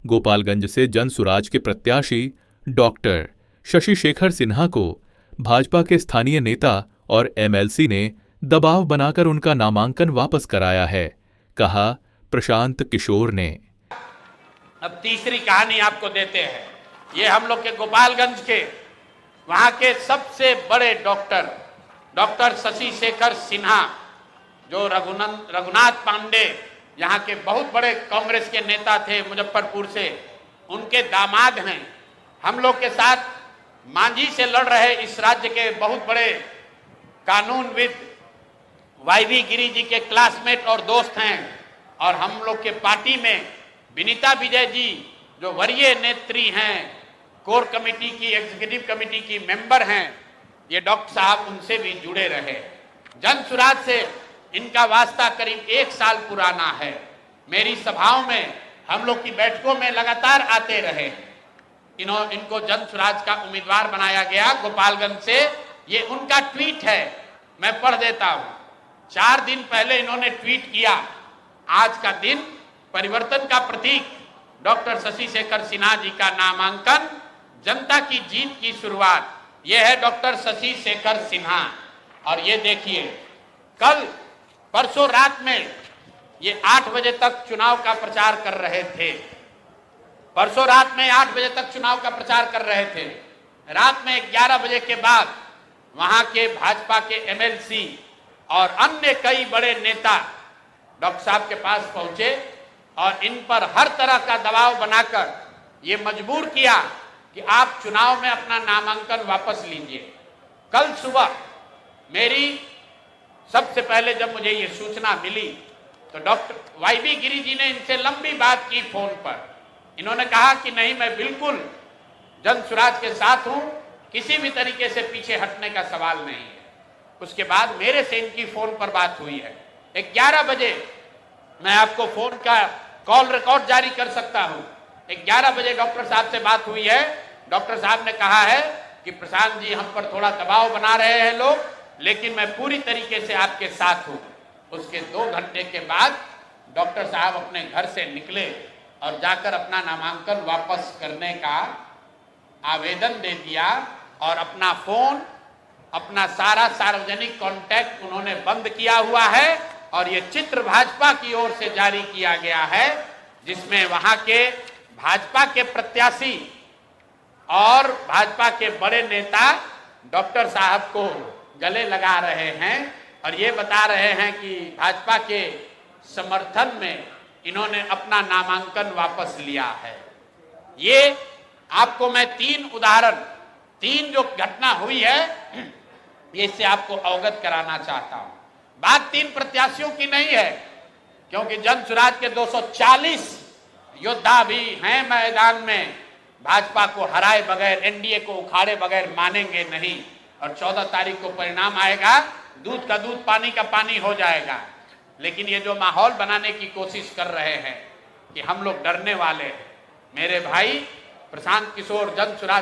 गोपालगंज से जनसुराज के प्रत्याशी डॉक्टर शशि शेखर सिन्हा को भाजपा के स्थानीय नेता और एमएलसी ने दबाव बनाकर उनका नामांकन वापस कराया है, कहा प्रशांत किशोर ने। अब तीसरी कहानी आपको देते हैं। ये हम लोग के गोपालगंज के वहां के सबसे बड़े डॉक्टर शशि शेखर सिन्हा, जो रघुनाथ पांडे यहाँ के बहुत बड़े कांग्रेस के नेता थे मुजफ्फरपुर से, उनके दामाद हैं। हम लोग के साथ मांझी से लड़ रहे इस राज्य के बहुत बड़े कानूनविद वाईवी गिरी जी के क्लासमेट और दोस्त हैं। और हम लोग के पार्टी में विनीता विजय जी, जो वरीय नेत्री हैं, कोर कमेटी की, एग्जीक्यूटिव कमेटी की मेंबर हैं, ये डॉक्टर साहब उनसे भी जुड़े रहे। जनसुराज से इनका वास्ता करीब 1 साल पुराना है। मेरी सभाओं में, हम लोग की बैठकों में लगातार आते रहे। इनको जनसुराज का उम्मीदवार बनाया गया गोपालगंज से। ये उनका ट्वीट है, मैं पढ़ देता हूं। 4 दिन पहले इन्होंने ट्वीट किया, आज का दिन परिवर्तन का प्रतीक, डॉक्टर शशि शेखर सिन्हा जी का नामांकन, जनता की जीत की शुरुआत। यह है डॉक्टर शशि शेखर सिन्हा। और ये देखिए, परसों रात में ये 8 बजे तक चुनाव का प्रचार कर रहे थे। परसों रात में 8 बजे तक चुनाव का प्रचार कर रहे थे। रात में 11 बजे के बाद वहां के भाजपा के एमएलसी और अन्य कई बड़े नेता डॉक्टर साहब के पास पहुंचे और इन पर हर तरह का दबाव बनाकर ये मजबूर किया कि आप चुनाव में अपना नामांकन वापस लीजिए। कल सुबह मेरी सबसे पहले जब मुझे ये सूचना मिली तो डॉक्टर वाईवी गिरी जी ने इनसे लंबी बात की फोन पर। इन्होंने कहा कि नहीं, मैं बिल्कुल जनसुराज के साथ हूं, किसी भी तरीके से पीछे हटने का सवाल नहीं है। उसके बाद मेरे से इनकी फोन पर बात हुई है। 11 बजे मैं आपको फोन का कॉल रिकॉर्ड जारी कर सकता हूं। 11 बजे डॉक्टर साहब से बात हुई है। डॉक्टर साहब ने कहा है कि प्रशांत जी, हम पर थोड़ा दबाव बना रहे हैं लोग, लेकिन मैं पूरी तरीके से आपके साथ हूं। उसके 2 घंटे के बाद डॉक्टर साहब अपने घर से निकले और जाकर अपना नामांकन वापस करने का आवेदन दे दिया और अपना फोन, अपना सारा सार्वजनिक कांटेक्ट उन्होंने बंद किया हुआ है। और ये चित्र भाजपा की ओर से जारी किया गया है, जिसमें वहां के भाजपा के प्रत्याशी और भाजपा के बड़े नेता डॉक्टर साहब को गले लगा रहे हैं और ये बता रहे हैं कि भाजपा के समर्थन में इन्होंने अपना नामांकन वापस लिया है। ये आपको मैं 3 उदाहरण, 3 जो घटना हुई है, ये इससे आपको अवगत कराना चाहता हूं। बात 3 प्रत्याशियों की नहीं है, क्योंकि जनसुराज के 240 योद्धा भी हैं मैदान में। भाजपा को हराए बगैर, एनडीए को उखाड़े बगैर मानेंगे नहीं। और 14 तारीख को परिणाम आएगा, दूध का दूध, पानी का पानी हो जाएगा। लेकिन ये जो माहौल बनाने की कोशिश कर रहे हैं कि हम लोग डरने वाले हैं, मेरे भाई प्रशांत किशोर जनसुराज